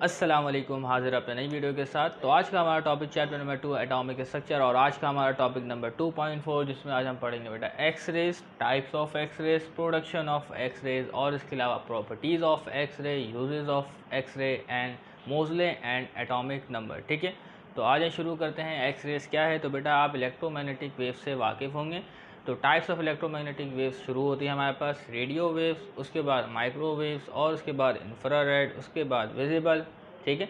अस्सलाम वालेकुम, हाजिर अपने नई वीडियो के साथ। तो आज का हमारा topic chapter number 2 atomic structure, और आज का हमारा टॉपिक नंबर 2.4 जिसमें आज हम पढ़ेंगे बेटा X rays, types of X rays, production of X rays और इसके अलावा properties of X ray, uses of X ray and Moseley and atomic number. ठीक है, तो आज हम शुरू करते हैं। एक्स रेज क्या है? तो बेटा आप इलेक्ट्रोमैग्नेटिक वेव से वाकिफ़ होंगे। तो टाइप्स ऑफ इलेक्ट्रोमैग्नेटिक वेव्स शुरू होती है हमारे पास रेडियो वेव्स, उसके बाद माइक्रोवेव्स और उसके बाद इंफ्रारेड, उसके बाद विजिबल। ठीक है,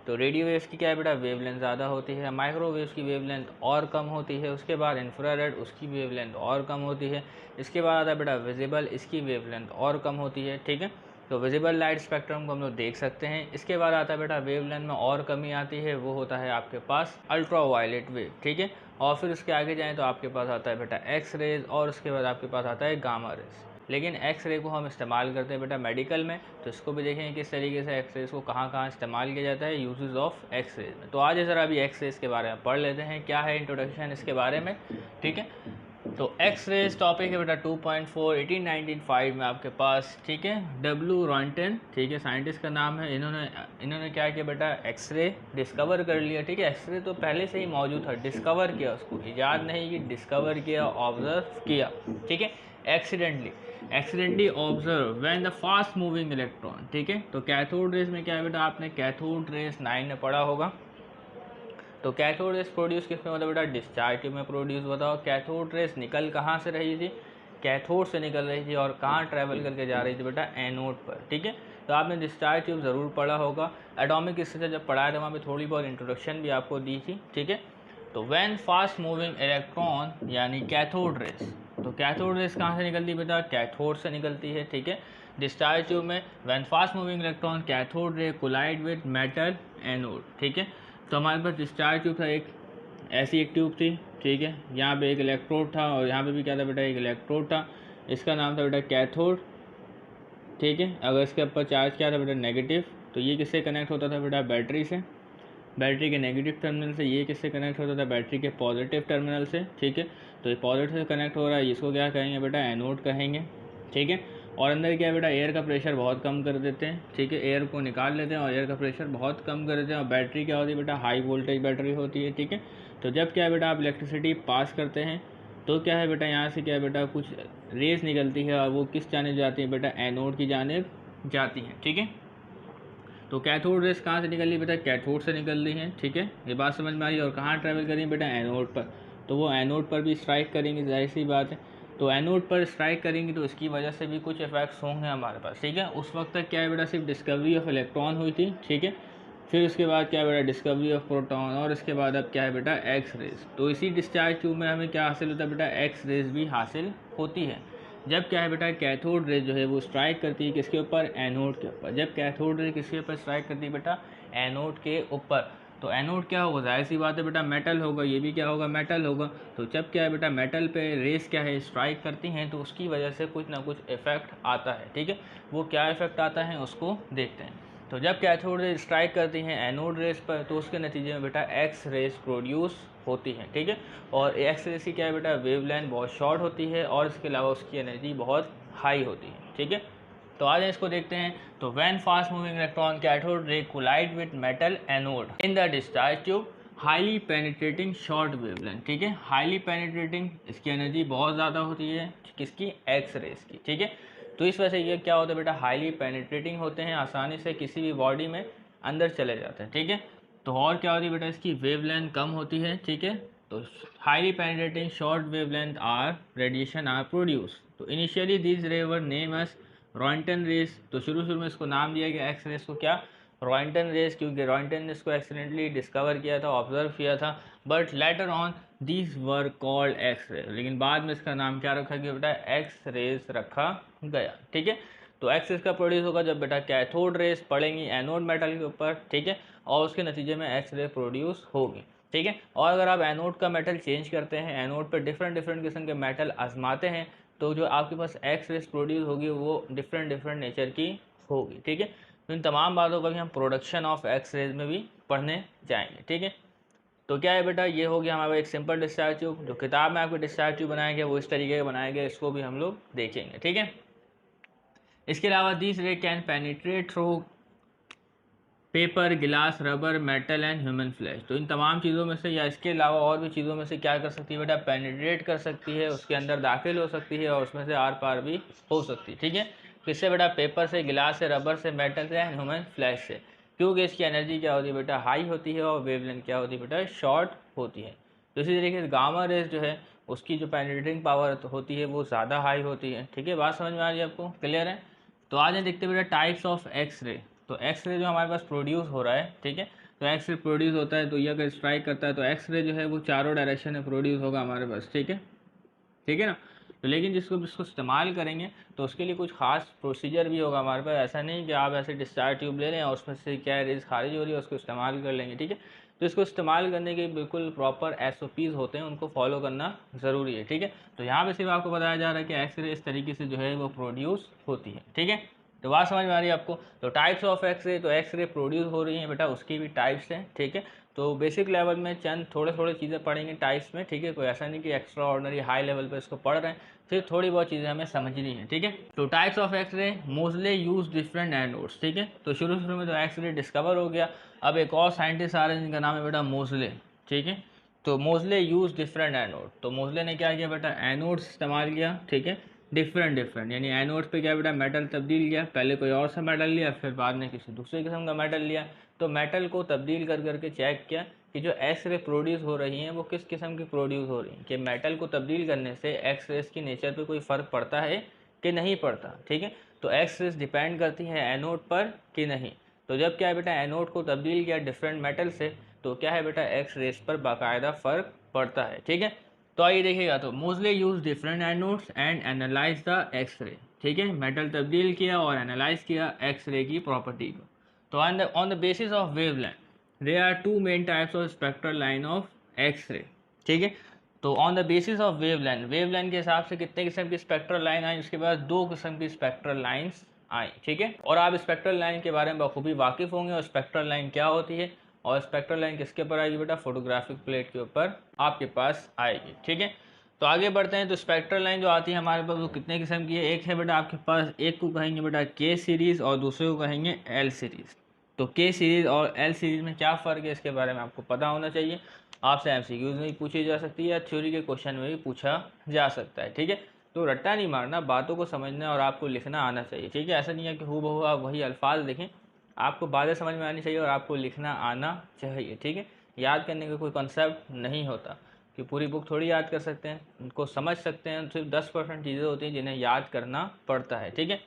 तो रेडियो वेव्स की क्या है बेटा, वेवलेंथ ज़्यादा होती है। माइक्रोवेव्स की वेवलेंथ और कम होती है। उसके बाद इंफ्रारेड, उसकी वेवलेंथ और कम होती है। इसके बाद आता है बेटा विजिबल, इसकी वेवलेंथ और कम होती है। ठीक है, तो विजिबल लाइट स्पेक्ट्रम को हम लोग देख सकते हैं। इसके बाद आता है बेटा वेवलेंथ में और कमी आती है, वो होता है आपके पास अल्ट्रा वायलेट वेव। ठीक है, और फिर उसके आगे जाएँ तो आपके पास आता है बेटा एक्स रेज, और उसके बाद आपके पास आता है गामा रेज। लेकिन एक्स रे को हम इस्तेमाल करते हैं बेटा मेडिकल में, तो इसको भी देखेंगे किस तरीके से एक्स रेज को कहाँ कहाँ इस्तेमाल किया जाता है यूजेस ऑफ एक्स रेज में। तो आज ज़रा अभी एक्स रेज के बारे में पढ़ लेते हैं, क्या है इंट्रोडक्शन इसके बारे में। ठीक है, तो एक्स रेज टॉपिक है बेटा 2.4 1895 में आपके पास। ठीक है, डब्ल्यू रॉन्टन, ठीक है, साइंटिस्ट का नाम है। इन्होंने क्या किया बेटा, एक्स रे डिस्कवर कर लिया। ठीक है, एक्स रे तो पहले से ही मौजूद था, डिस्कवर किया, उसको ईजाद नहीं की, डिस्कवर किया, ऑब्जर्व किया। ठीक है, accidentally observe when the fast moving electron. ठीक है, तो कैथोड रेस में क्या है बेटा, आपने कैथोड रेस 9 में पढ़ा होगा। तो कैथोड रेस प्रोड्यूस किसमें होता है बेटा, डिस्चार्ज ट्यूब में प्रोड्यूस होता है। कैथोड रेस निकल कहाँ से रही थी, कैथोड से निकल रही थी, और कहाँ ट्रैवल करके जा रही थी बेटा, एनोड पर। ठीक है, तो आपने डिस्चार्ज ट्यूब ज़रूर पढ़ा होगा। एटॉमिक स्ट्रक्चर जब पढ़ाया था वहाँ पे थोड़ी बहुत इंट्रोडक्शन भी आपको दी थी। ठीक है, तो व्हेन फास्ट मूविंग इलेक्ट्रॉन यानी कैथोड रेस, तो कैथोड रेस कहाँ से निकलती है बेटा, कैथोड से निकलती है। ठीक है, डिस्चार्ज ट्यूब में when fast moving electron cathode ray collide with metal anode. ठीक है, तो हमारे पास डिस्चार्ज ट्यूब था, एक ऐसी एक ट्यूब थी। ठीक है, यहाँ पे एक इलेक्ट्रोड था, और यहाँ पे भी क्या था बेटा, एक इलेक्ट्रोड था। इसका नाम था बेटा कैथोड। ठीक है, अगर इसके ऊपर चार्ज क्या था बेटा, नेगेटिव, तो ये किससे कनेक्ट होता था बेटा, बैटरी से। बैटरी के नेगेटिव टर्मिनल से। ये किससे कनेक्ट होता था, बैटरी के पॉजिटिव टर्मिनल से। ठीक है, तो ये पॉजिटिव से कनेक्ट हो रहा है, इसको क्या कहेंगे बेटा, एनोड कहेंगे। ठीक है, और अंदर क्या है बेटा, एयर का प्रेशर बहुत कम कर देते हैं। ठीक है, एयर को निकाल लेते हैं और एयर का प्रेशर बहुत कम कर देते हैं। और बैटरी क्या होती है बेटा, हाई वोल्टेज बैटरी होती है। ठीक है, तो जब क्या है बेटा, आप इलेक्ट्रिसिटी पास करते हैं तो क्या है बेटा, यहाँ से क्या है बेटा, कुछ रेस निकलती है, और वो किस जानिब जाती है बेटा, एनोड की जानिब जाती हैं। ठीक है, तो कैथोड रेस कहाँ से निकल रही बेटा, कैथोड से निकल रही है। ठीक है, ये बात समझ में आ रही है। और कहाँ ट्रैवल करेंगे बेटा, एनोड पर, तो वो एनोड पर भी स्ट्राइक करेंगे, जाहिर सी बात है। तो एनोड पर स्ट्राइक करेंगे तो इसकी वजह से भी कुछ इफेक्ट्स होंगे हमारे पास। ठीक है, उस वक्त तक क्या है बेटा, सिर्फ डिस्कवरी ऑफ इलेक्ट्रॉन हुई थी। ठीक है, फिर उसके बाद क्या है बेटा, डिस्कवरी ऑफ प्रोटॉन, और इसके बाद अब क्या है बेटा, एक्स रेज। तो इसी डिस्चार्ज ट्यूब में हमें क्या हासिल होता है बेटा, एक्स रेज भी हासिल होती है। जब क्या है बेटा, कैथोड रे जो है वो स्ट्राइक करती है किसके ऊपर, एनोड के ऊपर। जब कैथोड रे किसके ऊपर स्ट्राइक करती है बेटा, एनोड के ऊपर, तो एनोड क्या होगा, जाहिर सी बात है बेटा, मेटल होगा। ये भी क्या होगा, मेटल होगा। तो जब क्या है बेटा, मेटल पे रेस क्या है, स्ट्राइक करती हैं, तो उसकी वजह से कुछ ना कुछ इफेक्ट आता है। ठीक है, वो क्या इफेक्ट आता है उसको देखते हैं। तो जब कैथोड रे स्ट्राइक करती हैं एनोड रेस पर, तो उसके नतीजे में बेटा एक्स रेस प्रोड्यूस होती हैं। ठीक है, और एक्स रेस की क्या है बेटा, वेवलेंथ बहुत शॉर्ट होती है, और इसके अलावा उसकी एनर्जी बहुत हाई होती है। ठीक है, तो आज इसको देखते हैं। तो when fast moving electron cathode ray collide with metal anode in the discharge tube, highly penetrating short wavelength. ठीक है, हाईली पेनिट्रेटिंग, इसकी एनर्जी बहुत ज़्यादा होती है किसकी, एक्स रेस की। ठीक है, तो इस वजह से ये क्या होता है बेटा, हाईली पेनिट्रेटिंग होते हैं, आसानी से किसी भी बॉडी में अंदर चले जाते हैं। ठीक है, तो और क्या होती है बेटा, इसकी वेवलेंथ कम होती है। ठीक है, तो highly penetrating short wavelength or radiation are produce. तो initially these ray were name as Roentgen rays. तो शुरू में इसको नाम दिया गया एक्स रेस को, क्या, रॉन्टन रेस, क्योंकि रॉन्टन ने इसको एक्सीडेंटली डिस्कवर किया था, ऑब्जर्व किया था। But later on these were called X ray, लेकिन बाद में इसका नाम क्या रखा गया बेटा, एक्स रेस रखा गया। ठीक है, तो एक्स रेस का प्रोड्यूस होगा जब बेटा कैथोड रेस पड़ेंगी एनोड मेटल के ऊपर। ठीक है, और उसके नतीजे में एक्स रे प्रोड्यूस होगी। ठीक है, और अगर आप एनोड का मेटल चेंज करते हैं, एनोड पर डिफरेंट किस्म के मेटल आजमाते हैं, तो जो आपके पास एक्स रेस प्रोड्यूस होगी वो डिफरेंट नेचर की होगी। ठीक है, तो इन तमाम बातों का भी हम प्रोडक्शन ऑफ एक्स रेज में भी पढ़ने जाएंगे। ठीक है, तो क्या है बेटा, ये हो गया हमारा एक सिंपल डिस्चार्ज ट्यूब। जो किताब में आपको डिस्चार्ज ट्यूब बनाया गया वो इस तरीके का बनाया गया, इसको भी हम लोग देखेंगे। ठीक है, इसके अलावा दिस रे कैन पेनिट्रेट थ्रू पेपर, गिलास, rubber, metal and human flesh. तो इन तमाम चीज़ों में से या इसके अलावा और भी चीज़ों में से क्या कर सकती है बेटा, पेनिट्रेट कर सकती है, उसके अंदर दाखिल हो सकती है और उसमें से आर पार भी हो सकती है। ठीक है, किससे बेटा, पेपर से, गिलास से, रबर से, मेटल से एंड ह्यूमन फ्लैश से। क्योंकि इसकी एनर्जी क्या होती है बेटा, हाई होती है और वेवलेंथ क्या होती है बेटा, शॉर्ट होती है। तो इसी तरीके से गामा रेज जो है उसकी जो पेनिट्रेटिंग पावर होती है वो ज़्यादा हाई होती है। ठीक है, बात समझ में आ रही है आपको, क्लियर है। तो आज हम देखते हैं बेटा टाइप्स ऑफ एक्स रे। तो एक्स रे जो हमारे पास प्रोड्यूस हो रहा है, ठीक है, तो एक्स रे प्रोड्यूस होता है तो ये अगर स्ट्राइक करता है तो एक्स रे जो है वो चारों डायरेक्शन में प्रोड्यूस होगा हमारे पास। ठीक है, ठीक है ना। तो लेकिन जिसको इस्तेमाल करेंगे तो उसके लिए कुछ खास प्रोसीजर भी होगा हमारे पास। ऐसा नहीं कि आप ऐसे डिस्चार्ज ट्यूब ले रहे हैं और उसमें से क्या रेज खारिज हो रही है उसको इस्तेमाल कर लेंगे। ठीक है, तो इसको इस्तेमाल करने के बिल्कुल प्रॉपर SOPs होते हैं, उनको फॉलो करना ज़रूरी है। ठीक है, तो यहाँ पे सिर्फ आपको बताया जा रहा है कि एक्स रे इस तरीके से जो है वो प्रोड्यूस होती है। ठीक है, तो बात समझ में आ रही है आपको। तो टाइप्स ऑफ एक्स रे, तो एक्स रे प्रोड्यूस हो रही हैं बेटा, उसकी भी टाइप्स हैं। ठीक है, तो बेसिक लेवल में चंद थोड़े थोड़े चीज़ें पढ़ेंगे टाइप्स में। ठीक है, कोई ऐसा नहीं कि एक्स्ट्रा ऑर्डनरी हाई लेवल पे इसको पढ़ रहे हैं, फिर थोड़ी बहुत चीज़ें हमें समझनी है। ठीक है, तो टाइप्स ऑफ एक्स रे, मोस्टली यूज डिफरेंट एनोड्स। ठीक है, तो शुरू में तो एक्स रे डिस्कवर हो गया, अब एक और साइंटिस्ट आ रहे हैं जिनका नाम है बेटा मोस्ले। ठीक है, तो मोस्ले यूज डिफरेंट एनोड। तो मोस्ले ने क्या किया बेटा, एनोड्स इस्तेमाल किया। ठीक है, डिफरेंट यानी एनोड पे क्या बेटा, मेटल तब्दील किया, पहले कोई और सा मेटल लिया, फिर बाद में किसी दूसरे किस्म का मेटल लिया। तो मेटल को तब्दील कर करके चेक किया कि जो एक्स रे प्रोड्यूस हो रही हैं वो किस किस्म की प्रोड्यूस हो रही हैं, कि मेटल को तब्दील करने से एक्स रेस की नेचर पे कोई फ़र्क पड़ता है कि नहीं पड़ता। ठीक है, तो एक्स रेस डिपेंड करती है एनोड पर कि नहीं। तो जब क्या है बेटा, एनोड को तब्दील किया डिफरेंट मेटल से, तो क्या है बेटा, एक्स रेस पर बाकायदा फ़र्क पड़ता है। ठीक है, तो आइए देखिएगा, तो mostly use different anodes and analyse the x ray. ठीक है, मेटल तब्दील किया और एनालाइज किया एक्स रे की प्रॉपर्टी को। तो on the basis of wavelength there are two main types of spectral line of X ray. ठीक है, तो on the basis of wavelength के हिसाब से कितने किस्म की स्पेक्ट्रल लाइन आई, उसके बाद दो किस्म की स्पेक्ट्रल लाइन्स आई। ठीक है, और आप स्पेक्ट्रल लाइन के बारे में बखूबी वाकिफ़ होंगे और स्पेक्ट्रल लाइन क्या होती है और स्पेक्ट्रल लाइन किसके ऊपर आएगी बेटा, फोटोग्राफिक प्लेट के ऊपर आपके पास आएगी। ठीक है, तो आगे बढ़ते हैं। तो स्पेक्ट्रल लाइन जो आती है हमारे पास वो कितने किस्म की है, एक है बेटा आपके पास, एक को कहेंगे बेटा के सीरीज़ और दूसरे को कहेंगे एल सीरीज़। तो के सीरीज़ और एल सीरीज़ में क्या फ़र्क है इसके बारे में आपको पता होना चाहिए। आपसे MCQs में भी पूछी जा सकती है या थ्योरी के क्वेश्चन में भी पूछा जा सकता है। ठीक है, तो रट्टा नहीं मारना, बातों को समझना और आपको लिखना आना चाहिए। ठीक है, ऐसा नहीं है कि हूबहू आप वही अल्फाज लिखें, आपको बातें समझ में आनी चाहिए और आपको लिखना आना चाहिए। ठीक है, याद करने का कोई कॉन्सेप्ट नहीं होता कि पूरी बुक थोड़ी याद कर सकते हैं, उनको समझ सकते हैं। सिर्फ 10% चीज़ें होती हैं जिन्हें याद करना पड़ता है। ठीक है,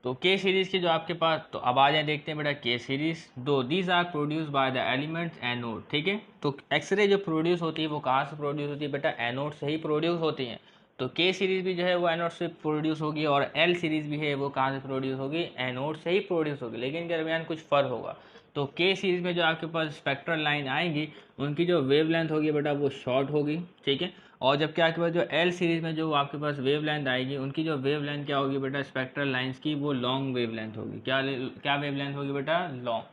तो के सीरीज़ की जो आपके पास, तो अब आ जाए देखते हैं बेटा के सीरीज़। दो these are produce by the elements anode. ठीक है, तो एक्सरे जो प्रोड्यूस होती है वो कहाँ से प्रोड्यूस होती है बेटा, एनोड से ही प्रोड्यूस होती हैं। तो के सीरीज़ भी जो है वो एनोड से प्रोड्यूस होगी और एल सीरीज़ भी है वो कहाँ से प्रोड्यूस होगी, एनोड से ही प्रोड्यूस होगी, लेकिन इनके दरमियान कुछ फ़र्क होगा। तो के सीरीज़ में जो आपके पास स्पेक्ट्रल लाइन आएंगी उनकी जो वेव लेंथ होगी बेटा वो शॉर्ट होगी। ठीक है, और जबकि आपके पास जो एल सीरीज़ में जो आपके पास वेव लेंथ आएगी उनकी जो वेव लेंथ क्या होगी बेटा, स्पेक्ट्रल लाइंस की वो लॉन्ग वेव लेंथ होगी। क्या वेव लेंथ होगी बेटा, लॉन्ग।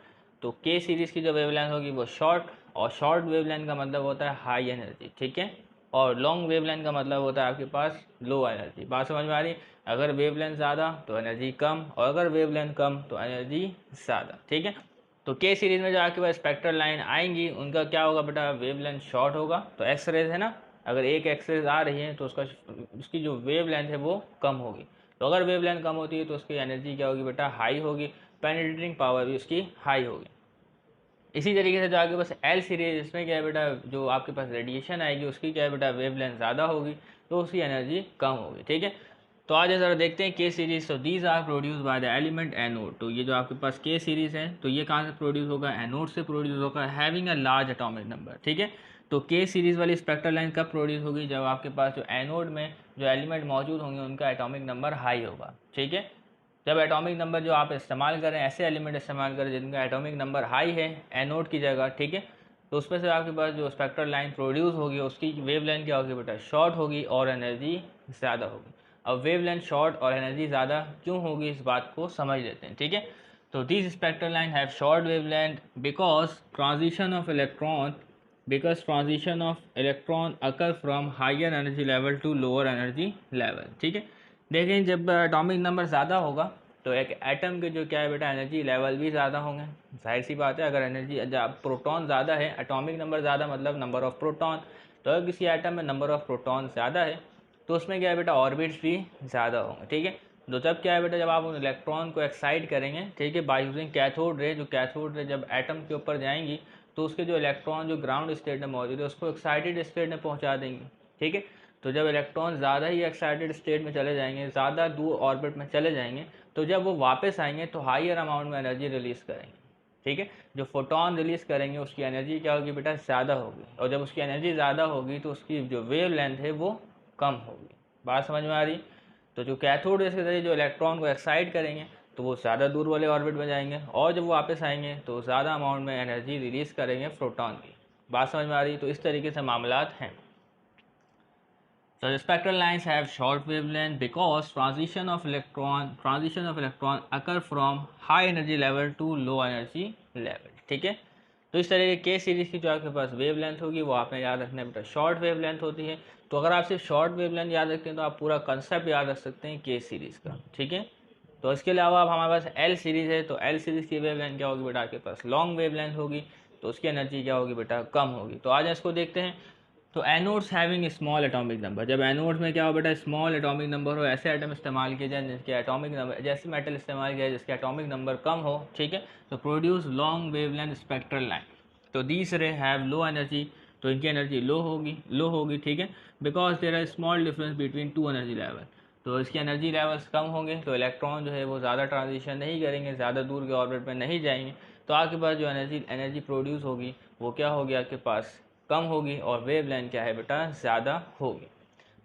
तो के सीरीज़ की जो वेव लेंथ होगी वो शॉर्ट, और शॉर्ट वेव लेंथ का मतलब होता है हाई एनर्जी। ठीक है, और लॉन्ग वेव लेंथ का मतलब होता है आपके पास लो एनर्जी। बात समझ में आ रही, अगर वेव लेंथ ज़्यादा तो एनर्जी कम, और अगर वेव लेंथ कम तो एनर्जी ज़्यादा। ठीक है, तो के सीरीज़ में जो आपके पास स्पेक्ट्रल लाइन आएंगी उनका क्या होगा बेटा, वेव लेंथ शॉर्ट होगा। तो एक्स रेज है ना, अगर एक एक्स रेज आ रही है तो उसकी जो वेव लेंथ है वो कम होगी। तो अगर वेव लेंथ कम होती है तो उसकी एनर्जी क्या होगी बेटा, हाई होगी, पेनिट्रेटिंग पावर भी उसकी हाई होगी। इसी तरीके से जो आपके पास एल सीरीज, इसमें क्या है बेटा, जो आपके पास रेडिएशन आएगी उसकी क्या है बेटा, वेव लेंथ ज़्यादा होगी तो उसकी एनर्जी कम होगी। ठीक है, तो आज ज़रा देखते हैं के सीरीज़। तो these are produce by the element anode. तो ये जो आपके पास के सीरीज़ है तो ये कहाँ से प्रोड्यूस होगा, एनोड से प्रोड्यूस होगा, having a large atomic number. ठीक है, तो के सीरीज़ वाली स्पेक्ट्रल लाइन कब प्रोड्यूस होगी, जब आपके पास जो एनोड में जो एलिमेंट मौजूद होंगे उनका एटॉमिक नंबर हाई होगा। ठीक है, जब एटॉमिक नंबर जो आप इस्तेमाल करें, ऐसे एलिमेंट इस्तेमाल करें जिनका एटॉमिक नंबर हाई है एनोड की जगह। ठीक है, तो उसमें से आपके पास जो स्पेक्ट्रल लाइन प्रोड्यूस होगी उसकी वेव लेंथ क्या होगी बेटा, शॉर्ट होगी और एनर्जी ज़्यादा होगी। अब वेव लेंथ शॉर्ट और एनर्जी ज़्यादा क्यों होगी इस बात को समझ लेते हैं। ठीक है, तो this spectral line have short wavelength because transition of electron occur from higher energy level to lower energy level. ठीक है, देखें जब एटॉमिक नंबर ज़्यादा होगा तो एक एटम के जो क्या है बेटा एनर्जी लेवल भी ज़्यादा होंगे। जाहिर सी बात है, अगर एनर्जी प्रोटॉन ज़्यादा है, एटॉमिक नंबर ज़्यादा मतलब नंबर ऑफ प्रोटॉन, तो अगर किसी एटम में नंबर ऑफ प्रोटॉन ज़्यादा है तो उसमें क्या है बेटा ऑर्बिट्स भी ज़्यादा होंगे। ठीक है, तो जब क्या है बेटा जब आप उन इलेक्ट्रॉन को एक्साइट करेंगे, ठीक है, बाय यूजिंग कैथोड रे, जो कैथोड रे जब एटम के ऊपर जाएंगी तो उसके जो इलेक्ट्रॉन जो ग्राउंड स्टेट में मौजूद है उसको एक्साइटेड स्टेट में पहुंचा देंगी। ठीक है, तो जब इलेक्ट्रॉन ज़्यादा ही एक्साइटेड स्टेट में चले जाएंगे, ज़्यादा दूर ऑर्बिट में चले जाएंगे, तो जब वो वापस आएंगे तो हाइयर अमाउंट में एनर्जी रिलीज़ करेंगे। ठीक है, जो फोटोन रिलीज़ करेंगे उसकी एनर्जी क्या होगी बेटा ज़्यादा होगी, और जब उसकी एनर्जी ज़्यादा होगी तो उसकी जो वेव लेंथ है वो कम होगी। बात समझ में आ रही? तो जो कैथोड रेज़ के जरिए जो इलेक्ट्रॉन को एक्साइट करेंगे तो वो ज़्यादा दूर वाले ऑर्बिट में जाएंगे, और जब वो वापस आएंगे तो ज़्यादा अमाउंट में एनर्जी रिलीज़ करेंगे प्रोटॉन की। बात समझ में आ रही? तो इस तरीके से मामलात हैं। So the spectral lines have short wavelength because transition of electron occur from high energy level to low energy level। ठीक है, तो इस तरह के सीरीज की जो आपके पास वेवलेंथ होगी वो आपने याद रखना है बेटा शॉर्ट वेवलेंथ होती है। तो अगर आप सिर्फ शॉर्ट वेवलेंथ याद रखते हैं तो आप पूरा कंसेप्ट याद रख सकते हैं के सीरीज़ का। ठीक है, तो इसके अलावा अब हमारे पास एल सीरीज़ है, तो एल सीरीज़ की वेवलेंथ क्या होगी बेटा आपके पास लॉन्ग वेवलेंथ होगी, तो उसकी एनर्जी क्या होगी बेटा कम होगी। तो आज इसको देखते हैं। तो anodes having small atomic number, जब एनोड्स में क्या हो बेटा स्मॉल एटॉमिक नंबर हो, ऐसे एटम इस्तेमाल किए जाए जिसके एटॉमिक नंबर, जैसे मेटल इस्तेमाल किया जाए जिसके एटॉमिक नंबर कम हो, ठीक है, तो produce long wavelength spectral line. तो दीस रे हैव लो एनर्जी, तो इनकी एनर्जी लो होगी। ठीक है, because there are small difference between two energy level, तो इसकी एनर्जी लेवल्स कम होंगे, तो इलेक्ट्रॉन जो है वो ज़्यादा ट्रांजिशन नहीं करेंगे, ज़्यादा दूर के ऑर्बिट में नहीं जाएंगे, तो आपके पास जो एनर्जी प्रोड्यूस होगी वो क्या होगी आपके पास कम होगी, और वेव लेंथ क्या है बेटा ज़्यादा होगी।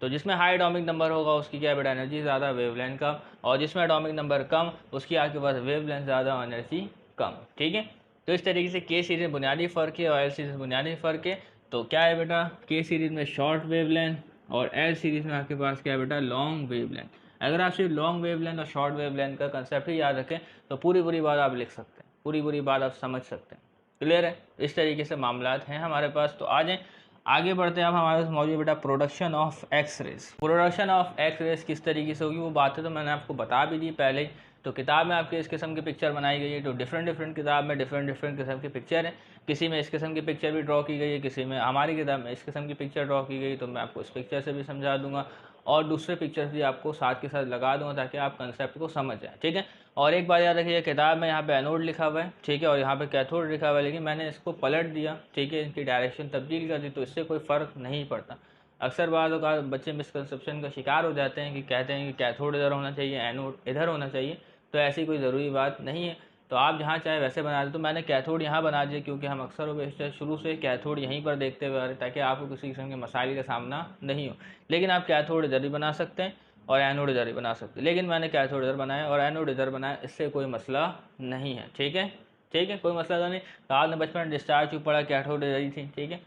तो जिसमें हाई एटॉमिक नंबर होगा उसकी क्या है बेटा एनर्जी ज़्यादा, वेव लेंथ कम, और जिसमें एटॉमिक नंबर कम उसकी आपके पास वेव लेंथ ज़्यादा और एनर्जी कम। ठीक है, तो इस तरीके से के सीरीज बुनियादी फ़र्क है और एल सीरीज बुनियादी फ़र्क है। तो क्या है बेटा के सीरीज में शॉर्ट वेव लेंथ और एल सीरीज में आपके पास क्या है बेटा लॉन्ग वेव लेंथ। अगर आप सिर्फ लॉन्ग वेव लेंथ और शॉर्ट वेव लेंथ का कंसेप्ट ही याद रखें तो पूरी बात आप लिख सकते हैं, पूरी बात आप समझ सकते हैं। क्लियर है? इस तरीके से मामलात हैं हमारे पास। तो आ जाएँ आगे बढ़ते हैं। अब हमारे पास मौजूद बेटा production of X rays. Production of X rays किस तरीके से होगी वो बातें तो मैंने आपको बता भी दी पहले ही। तो किताब में आपके इस किस्म की पिक्चर बनाई गई है, तो डिफरेंट किताब में डिफरेंट किस्म की पिक्चर है। किसी में इस किस्म की पिक्चर भी ड्रॉ की गई है, किसी में हमारी किताब में इस किस्म की पिक्चर ड्रॉ की गई, तो मैं आपको इस पिक्चर से भी समझा दूंगा और दूसरे पिक्चर्स भी आपको साथ के साथ लगा दूंगा ताकि आप कंसेप्ट को समझ जाएं। ठीक है, और एक बात याद रखिए किताब में यहाँ पे एनोड लिखा हुआ है, ठीक है, और यहाँ पे कैथोड लिखा हुआ है, लेकिन मैंने इसको पलट दिया, ठीक है, इनकी डायरेक्शन तब्दील कर दी, तो इससे कोई फ़र्क नहीं पड़ता। अक्सर बात होगा बच्चे मिसकंसेप्शन का शिकार हो जाते हैं कि कहते हैं कि कैथोड इधर होना चाहिए, एनोड इधर होना चाहिए, तो ऐसी कोई ज़रूरी बात नहीं है। तो आप जहाँ चाहे वैसे बना दें। तो मैंने कैथोड यहाँ बना दिया क्योंकि हम अक्सर हो शुरू से कैथोड यहीं पर देखते हुए आ रहे ताकि आपको किसी किस्म के मसाइल का सामना नहीं हो। लेकिन आप कैथोड इधर भी बना सकते हैं और एनोड इधर ही बना सकते हैं, लेकिन मैंने कैथोड इधर बनाया और एनोड इधर बनाया, इससे कोई मसला नहीं है। ठीक है, कोई मसला नहीं। तो आपने बचपन में डिस्चार्ज ट्यूब पढ़ा, कैथोड इधर ही थी, ठीक है,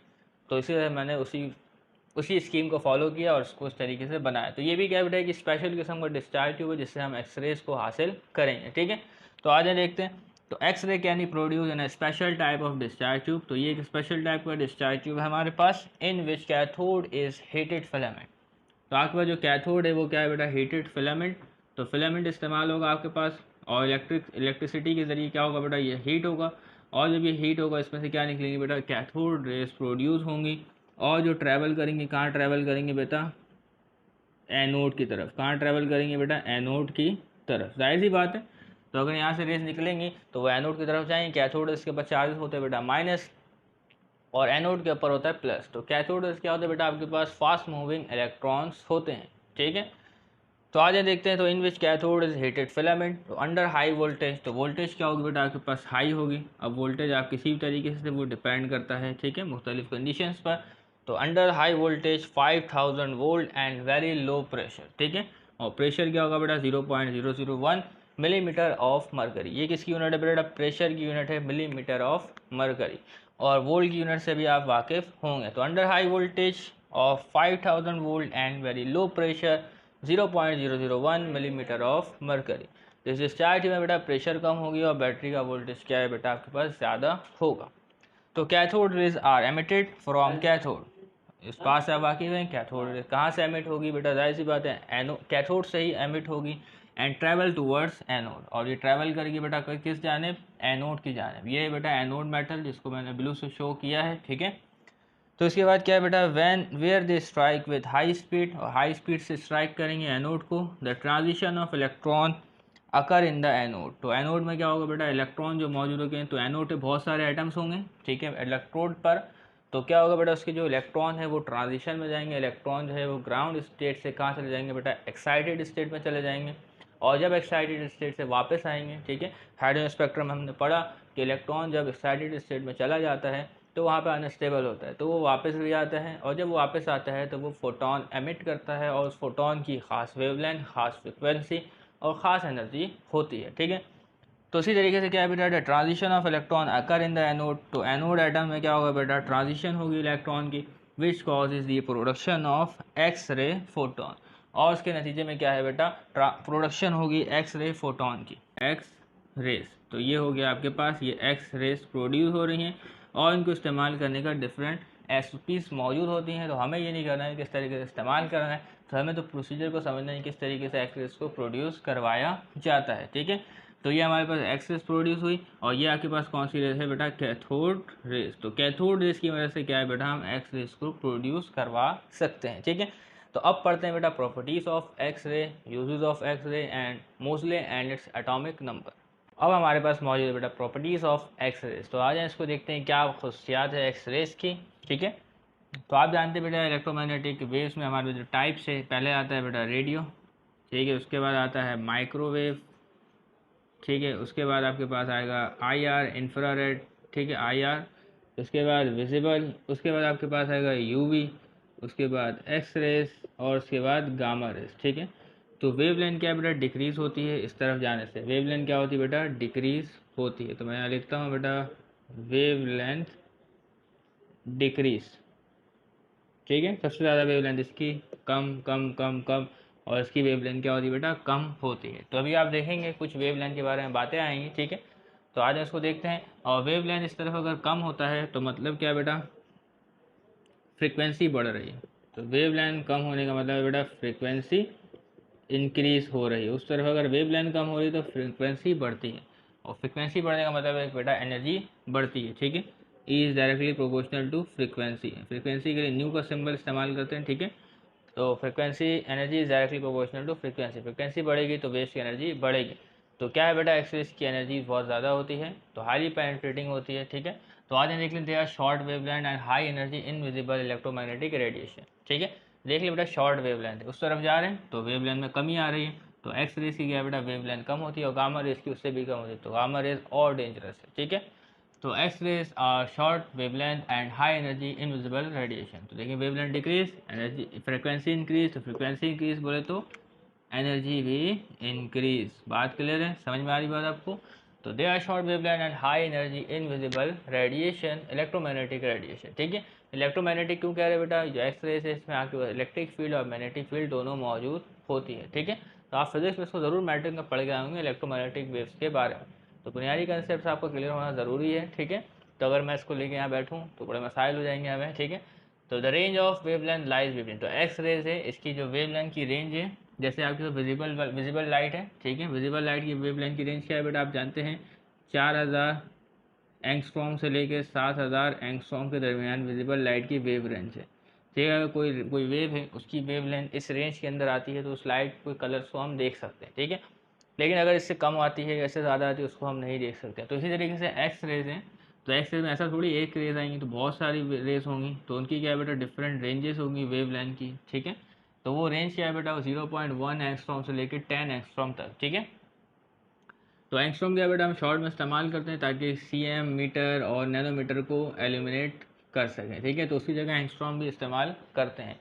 तो इसीलिए मैंने उसी स्कीम को फॉलो किया और उसको उस तरीके से बनाया। तो ये भी क्या बेटा है कि स्पेशल किस्म का डिस्चार्ज ट्यूब है जिससे हम एक्सरेज को हासिल करेंगे। ठीक है, तो आ जाए देखते हैं। तो X ray can be produce in a special type of discharge tube. तो ये एक स्पेशल टाइप का डिस्चार्ज ट्यूब है हमारे पास, in which cathode is heated filament. तो आपके पास जो कैथोड है वो क्या है बेटा हीटेड फिलामेंट। तो फिलामेंट इस्तेमाल होगा आपके पास और इलेक्ट्रिसिटी के ज़रिए क्या होगा बेटा ये हीट होगा, और जब ये हीट होगा इसमें से क्या निकलेंगी बेटा कैथोड रेज प्रोड्यूस होंगी, और जो ट्रैवल करेंगे कहाँ ट्रैवल करेंगे बेटा एनोड की तरफ। कहाँ ट्रैवल करेंगे बेटा एनोड की तरफ, जाहिर सी बात है। तो अगर यहाँ से रेज निकलेंगी तो वो एनोड की तरफ जाएंगे। कैथोड इसके ऊपर चार्जेस होते हैं बेटा माइनस और एनोड के ऊपर होता है प्लस। तो कैथोड क्या होता है बेटा आपके पास फास्ट मूविंग इलेक्ट्रॉन्स होते हैं। ठीक है, तो आज देखते हैं। तो इन which cathode is heated filament, तो अंडर हाई वोल्टेज, तो वोल्टेज क्या होगी बेटा आपके पास हाई होगी। अब वोल्टेज आप किसी भी तरीके से वो डिपेंड करता है, ठीक है, मुख्तलिफ कंडीशंस पर। तो under high voltage 5000 volt and very low pressure, ठीक है, और प्रेशर क्या होगा बेटा 0.001 मिलीमीटर ऑफ मरकरी। ये किसकी यूनिट है बेटा प्रेशर की यूनिट है मिलीमीटर ऑफ मरकरी, और वोल्ट की यूनिट से भी आप वाकिफ़ होंगे। तो under high voltage of 5000 volt and very low pressure 0.001 millimetre of mercury. तो इस डिस्चार्ज में बेटा प्रेशर कम होगी और बैटरी का वोल्टेज क्या है बेटा आपके पास ज़्यादा होगा। तो cathode rays are emitted from cathode, इस पास से आप वाकिफ हैं। कैथोड रेज कहाँ से एमिट होगी बेटा, जाहिर सी बात है कैथोड से ही एमिट होगी। एंड ट्रैवल टूवर्ड्स एनोड, और ये ट्रैवल करेगी बेटा किस जानिब, एनोड की जानिब। ये बेटा एनोड मेटल जिसको मैंने ब्लू से शो किया है, ठीक है। तो इसके बाद क्या है बेटा, when where they strike with high speed, और हाई स्पीड से स्ट्राइक करेंगे एनोड को, the transition of electron occur in the anode. तो एनोड में क्या होगा बेटा, इलेक्ट्रॉन जो मौजूद होंगे, तो एनोड पे बहुत सारे एटम्स होंगे, ठीक है, इलेक्ट्रोड पर। तो क्या होगा बेटा, उसके जो इलेक्ट्रॉन है वो ट्रांजिशन में जाएंगे, इलेक्ट्रॉन जो है वो ग्राउंड स्टेट से कहाँ चले जाएंगे बेटा, एक्साइटेड स्टेट में चले जाएंगे, और जब एक्साइटेड स्टेट से वापस आएंगे, ठीक है, हाइड्रोजन स्पेक्ट्रम में हमने पढ़ा कि इलेक्ट्रॉन जब एक्साइटेड स्टेट में चला जाता है तो वहाँ पे अनस्टेबल होता है, तो वो वापस भी आता है, और जब वो वापस आता है तो वो फोटोन एमिट करता है, और उस फोटोन की खास वेवलेंथ, खास फ्रिक्वेंसी और ख़ास एनर्जी होती है, ठीक है। तो इसी तरीके से क्या है बेटा, transition of electron occur in the anode, तो एनोड एटम में क्या होगा बेटा, ट्रांजिशन होगी इलेक्ट्रॉन की, which causes the production of X रे फोटोन, और उसके नतीजे में क्या है बेटा, प्रोडक्शन होगी एक्स रे फोटोन की, एक्स रेस। तो ये हो गया आपके पास, ये एक्स रेस प्रोड्यूस हो रही हैं, और इनको इस्तेमाल करने का डिफरेंट एसपीज मौजूद होती हैं। तो हमें ये नहीं करना है किस तरीके से इस्तेमाल करना है, तो हमें तो प्रोसीजर को समझना है किस तरीके से एक्स रेस को प्रोड्यूस करवाया जाता है, ठीक है। तो ये हमारे पास एक्स रेस प्रोड्यूस हुई, और ये आपके पास कौन सी रेस है बेटा, कैथोड रेस। तो कैथोड रेस की वजह से क्या है बेटा, हम एक्स रेस को प्रोड्यूस करवा सकते हैं, ठीक है। तो अब पढ़ते हैं बेटा properties of X ray, uses of X ray and mostly and its atomic number. अब हमारे पास मौजूद है बेटा प्रॉपर्टीज़ ऑफ एक्स रेस। तो आ जाए इसको देखते हैं क्या खसूसियात है एक्स रेस की, ठीक है। तो आप जानते हैं बेटा इलेक्ट्रोमैग्नेटिक वेव्स में हमारे जो टाइप्स है, पहले आता है बेटा रेडियो, ठीक है, उसके बाद आता है माइक्रोवेव, ठीक है, उसके बाद आपके पास आएगा आईआर, इंफ्रारेड, ठीक है, आईआर, उसके बाद विजिबल, उसके बाद आपके पास आएगा यूवी, उसके बाद एक्स रेस, और उसके बाद गामा रेस, ठीक है। तो वेवलेंथ क्या है बेटा, डिक्रीज होती है इस तरफ जाने से, वेवलेंथ क्या होती है बेटा, डिक्रीज होती है। तो मैं यहाँ लिखता हूँ बेटा वेवलेंथ डिक्रीज, ठीक है, सबसे ज़्यादा वेवलेंथ इसकी कम कम कम कम, और इसकी वेवलेंथ क्या होती है बेटा, कम होती है। तो अभी आप देखेंगे कुछ वेवलेंथ के बारे में बातें आएंगी, ठीक है। तो आज इसको देखते हैं। और वेवलेंथ इस तरफ अगर कम होता है तो मतलब क्या बेटा, फ्रिक्वेंसी बढ़ रही है। तो वेवलेंथ कम होने का मतलब है बेटा फ्रिक्वेंसी इंक्रीज हो रही है। उस तरफ अगर वेवलेंथ कम हो रही है तो फ्रिक्वेंसी बढ़ती है, और फ्रिक्वेंसी बढ़ने का मतलब है बेटा एनर्जी बढ़ती है, ठीक है। E is directly proportional to frequency, frequency के लिए न्यू का सिंबल इस्तेमाल करते हैं, ठीक है। तो frequency energy is directly proportional to frequency, frequency बढ़ेगी तो वेव्स की एनर्जी बढ़ेगी। तो क्या है बेटा, एक्स रेस की एनर्जी बहुत ज़्यादा होती है, तो हाईली पेनिट्रेटिंग होती है, ठीक है। तो आज हम देख लेते हैं short wavelength and high energy invisible electromagnetic radiation, ठीक है। देख लिया बेटा शॉर्ट वेवलेंथ है, उस तरफ जा रहे हैं तो वेवलेंथ में कमी आ रही है, तो एक्स रेस की क्या है बेटा, वेवलेंथ कम होती है, और गामा रेस की उससे भी कम होती है, तो गामा रेस और डेंजरस है, ठीक है। तो X rays are short wavelength and high energy invisible radiation. तो देखिए wavelength decrease, energy frequency increase, तो फ्रिक्वेंसी इंक्रीज बोले तो एनर्जी भी इंक्रीज। बात क्लियर है, समझ में आ रही बात आपको। तो they are short wavelength and high energy invisible radiation, electromagnetic radiation, ठीक है। इलेक्ट्रोमैग्नेटिक क्यों कह रहे हैं बेटा, जो एक्स रेस है इसमें आपके पास इलेक्ट्रिक फील्ड और मैग्नेटिक फील्ड दोनों मौजूद होती है, ठीक है। तो आप फिजिक्स में इसको जरूर मैट्रिक में पढ़ के आएंगे इलेक्ट्रोमैग्नेटिक वेव्स के बारे में। तो बुनियादी कंसेप्ट आपको क्लियर होना ज़रूरी है, ठीक है। तो अगर मैं इसको लेके यहाँ बैठूँ तो बड़े मसाइल हो जाएंगे हमें, ठीक है। तो the range of wavelength lies between, तो एक्स रेज है इसकी जो वेवलेंथ की रेंज है, जैसे आपके पास विजिबल लाइट है, ठीक है, विजिबल लाइट की वेवलेंथ की रेंज क्या है बेटा, आप जानते हैं 4000 एंगस्ट्रॉम से लेकर 7000 एंगस्ट्रॉम के दरमियान विजिबल लाइट की वेव रेंज है, ठीक है। अगर कोई वेव है उसकी वेवलेंथ इस रेंज के अंदर आती है तो उस लाइट कोई कलर्स को हम देख सकते हैं, ठीक है। लेकिन अगर इससे कम आती है या इससे ज़्यादा आती है उसको हम नहीं देख सकते। तो इसी तरीके से एक्स रेज हैं, तो एक्स रेज में ऐसा थोड़ी एक रेज आएंगी, तो बहुत सारी रेज होंगी, तो उनकी क्या है बेटा डिफरेंट रेंजेस होंगी वेवलेंथ की, ठीक है। तो वो रेंज क्या है बेटा, 0.1 एंगस्ट्रॉम से लेकर 10 एंगस्ट्रॉम तक, ठीक है। तो एंगस्ट्रॉम क्या बेटा हम शॉर्ट में इस्तेमाल करते हैं ताकि सीएम, मीटर और नैनोमीटर को एलिमिनेट कर सकें, ठीक है। तो उसकी जगह एंगस्ट्रॉम भी इस्तेमाल करते हैं।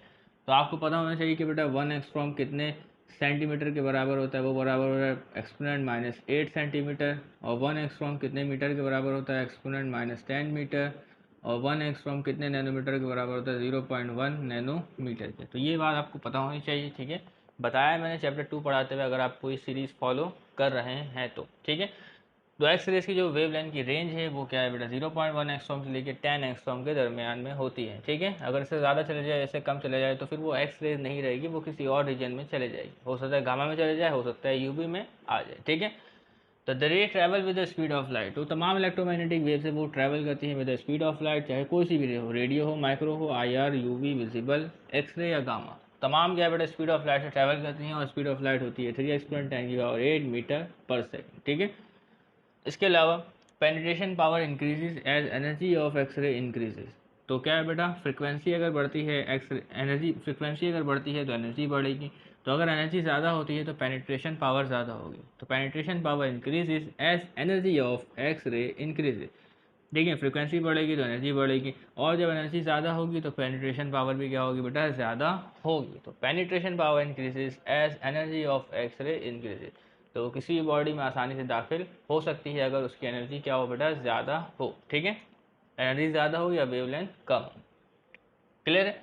तो आपको पता होना चाहिए कि बेटा 1 एंगस्ट्रॉम कितने सेंटीमीटर के बराबर होता है, वो बराबर होता है एक्सपोनेंट -8 सेंटीमीटर, और 1 एंगस्ट्रॉम कितने मीटर के बराबर होता है, एक्सपोनेंट -10 मीटर, और 1 एंगस्ट्रॉम कितने नैनोमीटर के बराबर होता है, 0.1 नैनोमीटर के। तो ये बात आपको पता होनी चाहिए, ठीक है। बताया मैंने चैप्टर 2 पढ़ाते हुए, अगर आप पूरी सीरीज़ फॉलो कर रहे हैं तो, ठीक है। तो एक्स रेज की जो वेवलेंथ की रेंज है वो क्या है बेटा 0.1 एंगस्ट्रॉम से लेकर 10 एंगस्ट्रॉम के दरमियान में होती है, ठीक है। अगर इससे ज़्यादा चले जाए, इससे कम चले जाए, तो फिर वो एक्स रेज नहीं रहेगी, वो किसी और रीजन में चले जाएगी। हो सकता है गामा में चले जाए, हो सकता है यूवी में आ जाए, ठीक है। तो द रे travel with the speed of light, तो तमाम इलेक्ट्रोमैग्नेटिक वेव से वो ट्रैवल करती है with the speed of light, चाहे कोई सी भी रे हो, रेडियो हो, माइक्रो हो, IR, UV, विजिबल, एक्सरे या गामा, तमाम क्या बेटा स्पीड ऑफ लाइट से ट्रैवल करती हैं। और स्पीड ऑफ लाइट होती है 3 × 10⁸ मीटर पर सेकेंड, ठीक है। इसके अलावा penetration power increases as energy of X-ray increases, तो क्या है बेटा फ्रिक्वेंसी अगर बढ़ती है, एक्सरे एनर्जी फ्रिक्वेंसी अगर बढ़ती है तो एनर्जी बढ़ेगी। तो अगर एनर्जी ज़्यादा होती है तो पेनिट्रेशन पावर ज़्यादा होगी। तो penetration power increases as energy of X-ray increases, देखिए फ्रिक्वेंसी बढ़ेगी तो एनर्जी बढ़ेगी, और जब एनर्जी ज़्यादा होगी तो पेनिट्रेशन पावर भी क्या होगी बेटा ज़्यादा होगी। तो penetration power increases as energy of X-ray increases, तो किसी भी बॉडी में आसानी से दाखिल हो सकती है अगर उसकी एनर्जी क्या हो बेटा ज़्यादा हो, ठीक है। एनर्जी ज़्यादा हो या वेवलेंथ कम हो, क्लियर है।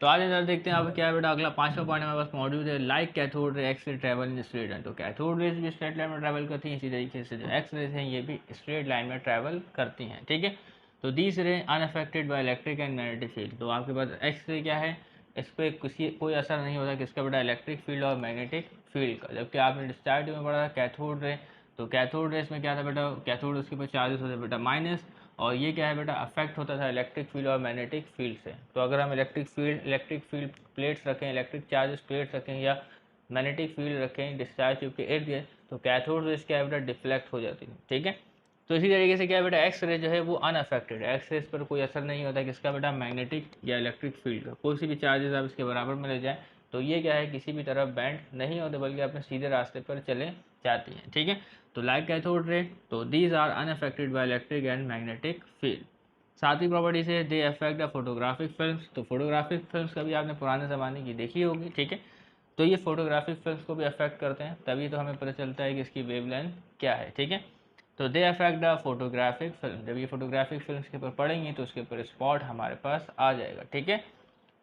तो आज नजर देखते हैं अब क्या है बेटा अगला 5वां पॉइंट हमारे पास मौजूद है। लाइक कैथोड रे X ray travel in straight line, तो कैथोड रेज भी स्ट्रेट लाइन में ट्रैवल करती हैं, इसी तरीके से जो एक्स रेज हैं ये भी स्ट्रेट लाइन में ट्रैवल करती हैं, ठीक है। तो दीज रे unaffected by electric and magnetic field, तो आपके पास एक्स रे क्या है, इस पर कोई असर नहीं होता किसका बेटा इलेक्ट्रिक फील्ड और मैग्नेटिक फील्ड का। जबकि आपने डिस्चार्ज में पढ़ा था कैथोड रे, तो कैथोड रेस में क्या था बेटा, कैथोड उसके ऊपर चार्जेस होते बेटा माइनस, और ये क्या है बेटा अफेक्ट होता था इलेक्ट्रिक फील्ड और मैग्नेटिक फील्ड से। तो अगर हम इलेक्ट्रिक फील्ड प्लेट्स रखें, इलेक्ट्रिक चार्जेस प्लेट्स रखें या मैग्नेटिक फील्ड रखें डिस्चार्ज ट्यूब के इर्द गिर्द, तो कैथोड रेस क्या है बेटा डिफ्लेक्ट हो जाती है, ठीक है। तो इसी तरीके से क्या है बेटा एक्स रे जो है वो अनअफेक्टेड है, एक्स रेस पर कोई असर नहीं होता किसका बेटा मैग्नेटिक या इलेक्ट्रिक फील्ड का। कोई सी भी चार्जेस आप इसके बराबर में ले जाएं तो ये क्या है किसी भी तरफ बैंड नहीं होते बल्कि अपने सीधे रास्ते पर चले जाती हैं, ठीक है। तो लाइक कैथोड रे, तो these are unaffected by electric and magnetic field. सातवीं प्रॉपर्टी से they affect the photographic films, तो फोटोग्राफिक फिल्म्स कभी आपने पुराने ज़माने की देखी होगी, ठीक है। तो ये फोटोग्राफिक फिल्म्स को भी अफेक्ट करते हैं, तभी तो हमें पता चलता है कि इसकी वेवलेंथ क्या है, ठीक है। तो दे अफेक्ट द फोटोग्राफिक फिल्म, जब ये फोटोग्राफिक फिल्म के ऊपर पढ़ेंगे तो उसके ऊपर स्पॉट हमारे पास आ जाएगा, ठीक है।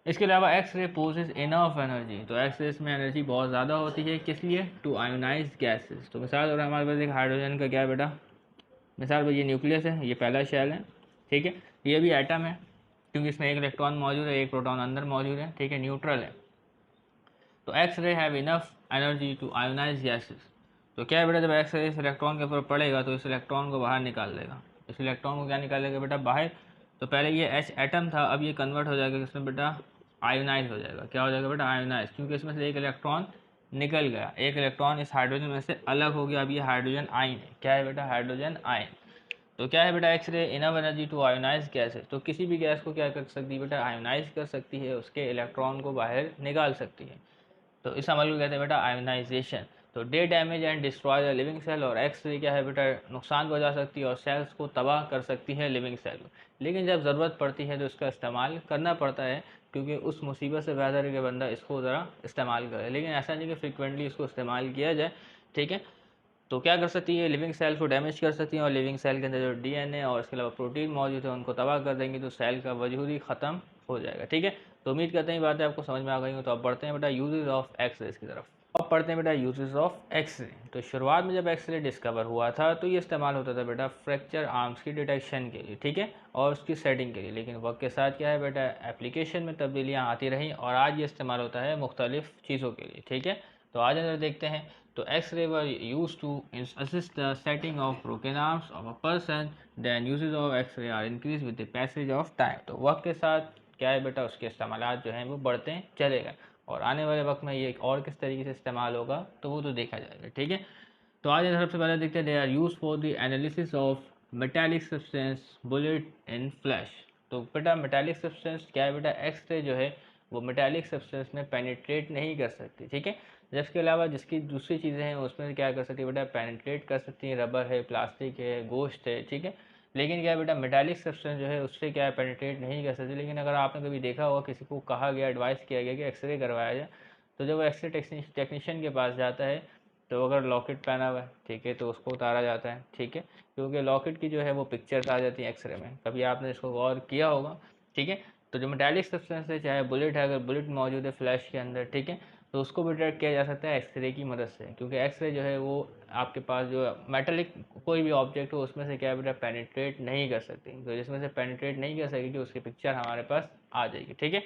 इसके अलावा X ray possesses enough energy, तो एक्स रेस में एनर्जी बहुत ज़्यादा होती है, किस लिए, टू आयोनाइज गैसेस। तो मिसाल और हमारे पास एक हाइड्रोजन का क्या है बेटा, मिसाल पर ये न्यूक्लियस है, ये पहला शेल है, ठीक है। ये भी एटम है क्योंकि इसमें एक इलेक्ट्रॉन मौजूद है, एक प्रोटॉन अंदर मौजूद है, ठीक है, न्यूट्रल है। तो X ray have enough energy to ionise gases, तो क्या है बेटा जब एक्स रे इस इलेक्ट्रॉन के ऊपर पड़ेगा तो इस इलेक्ट्रॉन को बाहर निकाल देगा। इस इलेक्ट्रॉन को क्या निकालेगा बेटा बाहर। तो पहले ये एच एटम था, अब ये कन्वर्ट हो जाएगा किसमें बेटा आयोनाइज हो जाएगा, क्या हो जाएगा बेटा आयोनाइज, क्योंकि इसमें से एक इलेक्ट्रॉन निकल गया, एक इलेक्ट्रॉन इस हाइड्रोजन में से अलग हो गया, अब ये हाइड्रोजन आयन है, क्या है बेटा हाइड्रोजन आयन। तो क्या है बेटा X ray enough energy to ionise gas है, तो किसी भी गैस को क्या कर सकती है बेटा आयोनाइज कर सकती है, उसके इलेक्ट्रॉन को बाहर निकाल सकती है। तो इस अमल को कहते हैं बेटा आयोनाइजेशन। तो they damage and destroy the living cell, और एक्स रे क्या है बेटा नुकसान पहुंचा सकती है और सेल्स को तबाह कर सकती है लिविंग सेल को। लेकिन जब ज़रूरत पड़ती है तो इसका इस्तेमाल करना पड़ता है, क्योंकि उस मुसीबत से बेहतर है कि बंदा इसको ज़रा इस्तेमाल करे, लेकिन ऐसा नहीं कि फ्रिक्वेंटली इसको इस्तेमाल किया जाए, ठीक है। तो क्या कर सकती है लिविंग सेल को डैमेज कर सकती है, और लिविंग सेल के अंदर जो DNA और इसके अलावा प्रोटीन मौजूद है उनको तबाह कर देंगी, तो सेल का वजूद ही ख़त्म हो जाएगा, ठीक है। तो उम्मीद करते हैं बातें आपको समझ में आ गई हो। तो अब बढ़ते हैं बेटा यूजेस ऑफ एक्स रेज की तरफ। अब पढ़ते हैं बेटा यूजेस ऑफ एक्स रे। तो शुरुआत में जब एक्स रे डिस्कवर हुआ था तो ये इस्तेमाल होता था बेटा फ्रैक्चर आर्म्स की डिटेक्शन के लिए, ठीक है, और उसकी सेटिंग के लिए। लेकिन वक्त के साथ क्या है बेटा एप्लीकेशन में तब्दीलियाँ आती रहीं और आज ये इस्तेमाल होता है मुख्तलिफ चीज़ों के लिए, ठीक है। तो आज अंदर देखते हैं। तो X-ray were used to assist the setting of broken arms of a person. Then uses of X-ray are increased with the passage of time. तो वक्त के साथ क्या है बेटा उसके इस्तेमालात जो हैं वो बढ़ते चले गए, और आने वाले वक्त में ये और किस तरीके से इस्तेमाल होगा तो वो तो देखा जाएगा, ठीक है। तो आज सबसे पहले देखते हैं they are use for the analysis of metallic substance bullet in flash. तो बेटा मेटालिक सब्सटेंस क्या है बेटा एक्स-रे जो है वो मेटालिक सब्सटेंस में पेनिट्रेट नहीं कर सकती, ठीक है। जिसके अलावा जिसकी दूसरी चीज़ें हैं उसमें क्या कर सकती है बेटा पेनिट्रेट कर सकती हैं, रबर है, प्लास्टिक है, गोश्त है, ठीक है। लेकिन क्या है बेटा मेटालिक सब्सटेंस जो है उससे क्या है पेनिट्रेट नहीं कर सकती। लेकिन अगर आपने कभी देखा होगा किसी को कहा गया एडवाइस किया गया कि एक्सरे करवाया जाए, तो जब वो एक्सरे टेक्नीशियन के पास जाता है तो अगर लॉकेट पहना हुआ है, ठीक है, तो उसको उतारा जाता है, ठीक है, क्योंकि लॉकेट की जो है वो पिक्चर्स आ जाती हैं एक्सरे में, कभी आपने इसको गौर किया होगा, ठीक है। तो जो मेटालिक सब्सटेंस है चाहे बुलेट है, अगर बुलेट मौजूद है फ्लैश के अंदर, ठीक है, तो उसको भी डिटेक्ट किया जा सकता है एक्सरे की मदद से, क्योंकि एक्सरे जो है वो आपके पास जो मेटेलिक कोई भी ऑब्जेक्ट हो उसमें से क्या बेटा पेनिट्रेट नहीं कर सकती, तो जिसमें से पेनिट्रेट नहीं कर सकेगी उसकी पिक्चर हमारे पास आ जाएगी। ठीक है,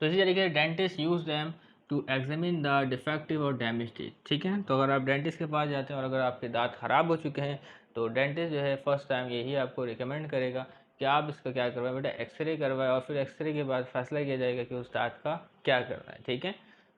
तो इसी तरीके से dentist use them to examine the defective और डैमेज टीथ। ठीक है, तो अगर आप डेंटिस्ट के पास जाते हैं और अगर आपके दांत ख़राब हो चुके हैं तो डेंटिस्ट जो है फर्स्ट टाइम यही आपको रिकमेंड करेगा कि आप इसका क्या करवाएं बेटा, एक्सरे करवाएं, और फिर एक्सरे के बाद फैसला किया जाएगा कि उस दांत का क्या करना है। ठीक है,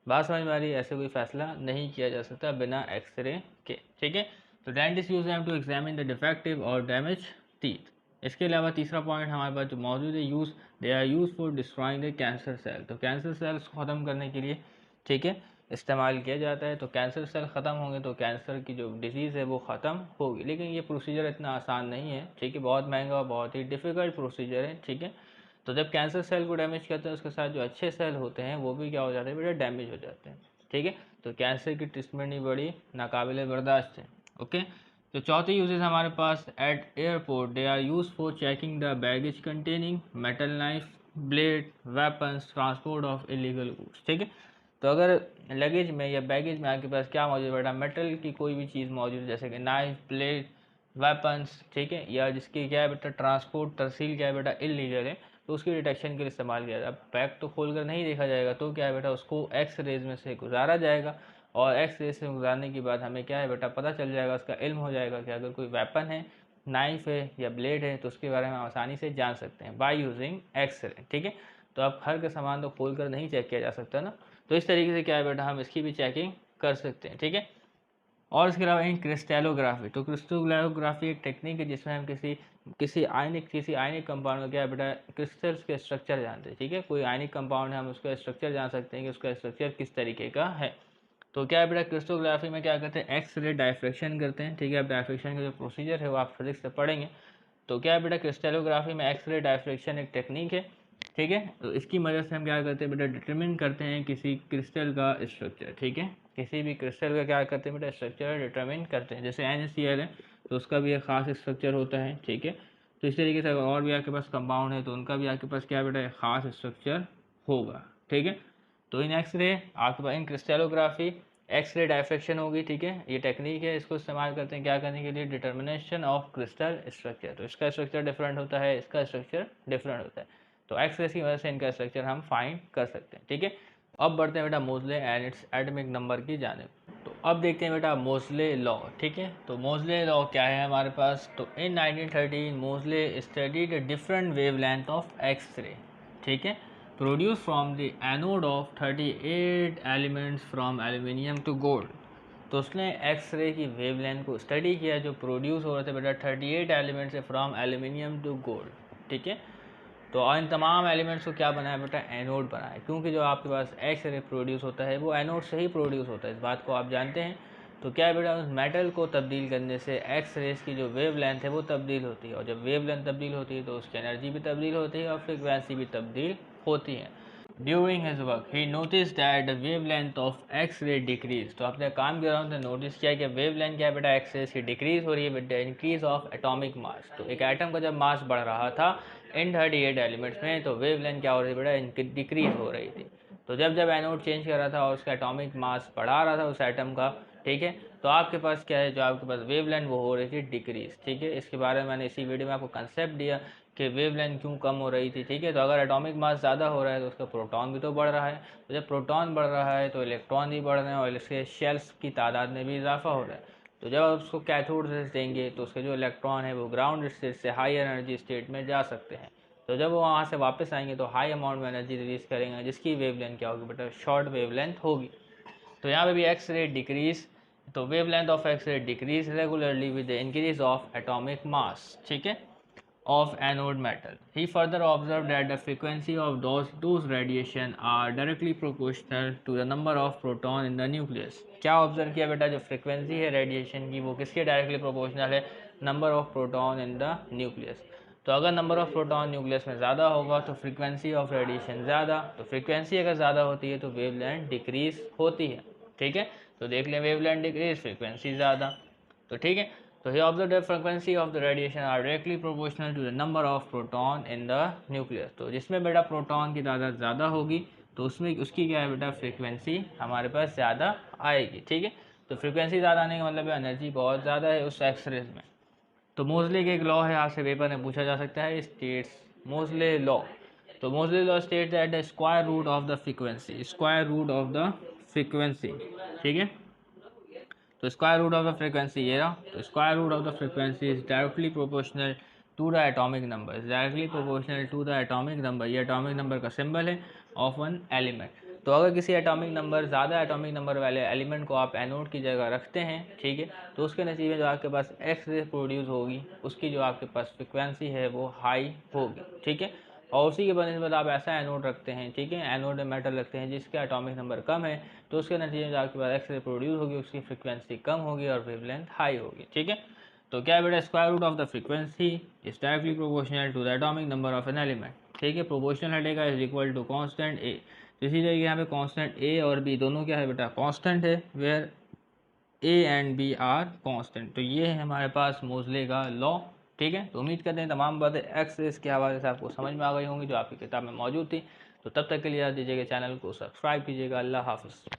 बात समझ में आ रही है, ऐसे कोई फैसला नहीं किया जा सकता बिना एक्सरे के। ठीक है, तो dentist use them to examine the defective और डैमेज टीथ। इसके अलावा तीसरा पॉइंट हमारे पास जो मौजूद है, use they are use for destroying the cancer cell. तो कैंसर सेल्स को ख़त्म करने के लिए ठीक है इस्तेमाल किया जाता है। तो कैंसर सेल ख़त्म होंगे तो कैंसर की जो डिजीज़ है वो ख़त्म होगी, लेकिन ये प्रोसीजर इतना आसान नहीं है। ठीक है, बहुत महंगा और बहुत ही डिफ़िकल्ट प्रोसीजर है। ठीक है, तो जब कैंसर सेल को डैमेज करते हैं उसके साथ जो अच्छे सेल होते हैं वो भी क्या हो जाते हैं बेटा, डैमेज हो जाते हैं। ठीक है, तो कैंसर की ट्रीटमेंट ही बड़ी नाकाबिल बर्दाश्त है। ओके, तो चौथी यूजेस हमारे पास at airport, they are use for checking the baggage containing metal knife, blade, weapons, transport of illegal goods. ठीक है, तो अगर लगेज में या बैगेज में आपके पास क्या मौजूद है बेटा, मेटल की कोई भी चीज़ मौजूद है जैसे कि नाइफ, ब्लेड, वेपन्स, ठीक है, या जिसकी क्या है बेटा ट्रांसपोर्ट तरसील क्या है बेटा इलीगल है, तो उसकी डिटेक्शन के लिए इस्तेमाल किया जाए। अब बैग तो खोल कर नहीं देखा जाएगा तो क्या है बेटा, उसको एक्स रेज में से गुजारा जाएगा, और एक्स रेज से गुजारने के बाद हमें क्या है बेटा पता चल जाएगा, उसका इल्म हो जाएगा कि अगर कोई वेपन है, नाइफ है या ब्लेड है तो उसके बारे में हम आसानी से जान सकते हैं बाय यूजिंग एक्स रे। ठीक है, तो अब हर का सामान तो खोल कर नहीं चेक किया जा सकता ना, तो इस तरीके से क्या है बेटा हम इसकी भी चेकिंग कर सकते हैं। ठीक है, और इसके अलावा इन क्रिस्टलोग्राफी, तो क्रिस्टलोग्राफी एक टेक्निक है जिसमें हम किसी आयनिक कंपाउंड का क्या है बेटा क्रिस्टल्स के स्ट्रक्चर जानते हैं। ठीक है, कोई आयनिक कंपाउंड है हम उसका स्ट्रक्चर जान सकते हैं कि उसका स्ट्रक्चर किस तरीके का है। तो क्या है बेटा क्रिस्टोग्राफी में क्या करते हैं, एक्स रे डायफ्रेक्शन करते हैं। ठीक है, अब डायफ्रेक्शन का जो प्रोसीजर है वो आप फिजिक्स से पढ़ेंगे। तो क्या है बेटा क्रिस्टलोग्राफी में एक्स रे डायफ्रेक्शन एक टेक्निक है। ठीक है, तो इसकी मदद से हम क्या करते हैं बेटा, डिटरमिन करते हैं किसी क्रिस्टल का स्ट्रक्चर। ठीक है, किसी भी क्रिस्टल का क्या करते हैं बेटा, स्ट्रक्चर डिटरमिन करते हैं। जैसे NaCl है तो उसका भी एक खास स्ट्रक्चर होता है। ठीक है, तो इस तरीके से और भी आपके पास कंपाउंड है तो उनका भी आपके पास क्या बेटा एक खास स्ट्रक्चर होगा। ठीक है, तो इन एक्स रे आपके पास इन क्रिस्टलोग्राफी एक्स रे डायफ्रेक्शन होगी। ठीक है, ये टेक्निक है, इसको इस्तेमाल करते हैं क्या करने के लिए, डिटर्मिनेशन ऑफ क्रिस्टल स्ट्रक्चर। तो इसका स्ट्रक्चर डिफरेंट होता है, इसका स्ट्रक्चर डिफरेंट होता है, तो एक्स रे की वजह से इनका स्ट्रक्चर हम फाइंड कर सकते हैं। ठीक है, अब बढ़ते हैं बेटा मोजले एंड इट्स एटॉमिक नंबर की जानिब। तो अब देखते हैं बेटा मोजले लॉ। ठीक है, तो मोजले लॉ क्या है हमारे पास, तो इन 1913 मोजले studied different wavelength of X ray. ठीक है, produced from the anode of 38 elements from aluminium to gold। तो उसने एक्स रे की वेवलेंथ को स्टडी किया जो प्रोड्यूस हो रहे थे बेटा 38 एलिमेंट से फ्रॉम एल्यूमिनियम टू गोल्ड। ठीक है, तो इन तमाम एलिमेंट्स को क्या बनाया बेटा, एनोड बनाया, क्योंकि जो आपके पास एक्स रे प्रोड्यूस होता है वो एनोड से ही प्रोड्यूस होता है, इस बात को आप जानते हैं। तो क्या है बेटा, उस मेटल को तब्दील करने से एक्स रेज की जो वेव लेंथ है वो तब्दील होती है, और जब वेव लेंथ तब्दील होती है तो उसकी एनर्जी भी तब्दील होती है और फ्रिक्वेंसी भी तब्दील होती है। During his work he notice that the wave length of X रे डिक्रीज। तो अपने काम के दौरान नोटिस किया कि वेव लेंथ क्या है बेटा, एक्स रेज की डिक्रीज हो रही है with the increase of atomic mass. तो एक एटम का जब मास बढ़ रहा था इन 38 एलिमेंट्स में तो वेव लेंथ क्या हो रही थी बेटा, इनकी डिक्रीज हो रही थी। तो जब जब एनोड चेंज कर रहा था और उसका एटॉमिक मास बढ़ा रहा था उस एटम का, ठीक है, तो आपके पास क्या है, जो आपके पास वेव लेंथ वो हो रही थी डिक्रीज। ठीक है, इसके बारे में मैंने इसी वीडियो में आपको कंसेप्ट दिया कि वेव लेंथ क्यों कम हो रही थी। ठीक है, तो अगर एटॉमिक मास ज़्यादा हो रहा है तो उसका प्रोटॉन भी तो बढ़ रहा है, तो जब प्रोटॉन बढ़ रहा है तो इलेक्ट्रॉन भी बढ़ रहे हैं और इसके शेल्स की तादाद में भी इजाफा हो रहा है। तो जब आप उसको कैथोड रेज देंगे तो उसके जो इलेक्ट्रॉन है वो ग्राउंड स्टेट से हाई एनर्जी स्टेट में जा सकते हैं। तो जब वो वहाँ से वापस आएंगे तो हाई अमाउंट में एनर्जी रिलीज करेंगे जिसकी वेव लेंथ क्या होगी बेटा, शॉर्ट वेव लेंथ होगी। तो यहाँ पे भी एक्स रे डिक्रीज, तो वेव लेंथ ऑफ एक्स रे decrease regularly with the increase of atomic mass. ठीक है, of anode metal. He further observed that the frequency of those radiation are directly proportional to the number of proton in the nucleus. क्या observe किया बेटा, जो frequency है radiation की वो किसके डायरेक्टली प्रोपोर्शनल है, number of proton in the nucleus. तो अगर नंबर ऑफ प्रोटॉन न्यूक्लियस में ज़्यादा होगा तो फ्रीक्वेंसी ऑफ रेडिएशन ज़्यादा, तो फ्रीक्वेंसी अगर ज़्यादा होती है तो वेवलेंथ डिक्रीज होती है। ठीक है, तो देख लें वेवलेंथ डिक्रीज, फ्रीक्वेंसी ज़्यादा, तो ठीक है। So he observed that frequency of the radiation are directly proportional to the number of proton in the nucleus। तो जिसमें बेटा प्रोटॉन की तादाद ज़्यादा होगी तो उसमें उसकी क्या है बेटा, फ्रीक्वेंसी हमारे पास ज़्यादा आएगी। ठीक है, तो फ्रीक्वेंसी ज़्यादा आने का मतलब एनर्जी बहुत ज़्यादा है उस एक्सरेज में। तो मोजले के एक लॉ है, आपसे पेपर में पूछा जा सकता है, स्टेट्स मोजले लॉ। तो Moseley law states that the square root of the frequency, square root of the frequency, ठीक है। तो square root of the frequency ये रहा, तो square root of the frequency is directly proportional to the atomic number, directly proportional to the atomic number, ये atomic number का symbol है of one element. तो अगर किसी एटॉमिक नंबर, ज़्यादा एटॉमिक नंबर वाले एलिमेंट को आप एनोड की जगह रखते हैं, ठीक है, तो उसके नतीजे में जो आपके पास एक्स रे प्रोड्यूस होगी, उसकी जो आपके पास फ्रिक्वेंसी है वो हाई होगी। ठीक है, और उसी के बनस्बत आप ऐसा एनोड रखते हैं, ठीक है, एनोड में मेटल रखते हैं जिसका एटॉमिक नंबर कम है, तो उसके नतीजे में जो आपके पास एक्स रे प्रोड्यूस होगी, उसकी फ्रिक्वेंसी कम होगी और वेवलेंथ हाई होगी। ठीक है, तो क्या बेटा, square root of the frequency is directly proportional to the atomic number of an element. ठीक है, प्रोपोर्शनल हटेगा is equal to constant A. तो इसी तरीके यहाँ पे कांस्टेंट ए और बी दोनों क्या है बेटा, कांस्टेंट है, where A and B are constant. तो ये है हमारे पास मोजले का लॉ। ठीक है, तो उम्मीद करते हैं तमाम बातें एक्स रेस के हवाले से आपको समझ में आ गई होंगी जो आपकी किताब में मौजूद थी। तो तब तक के लिए याद दीजिएगा, चैनल को सब्सक्राइब कीजिएगा। अल्लाह हाफिज़।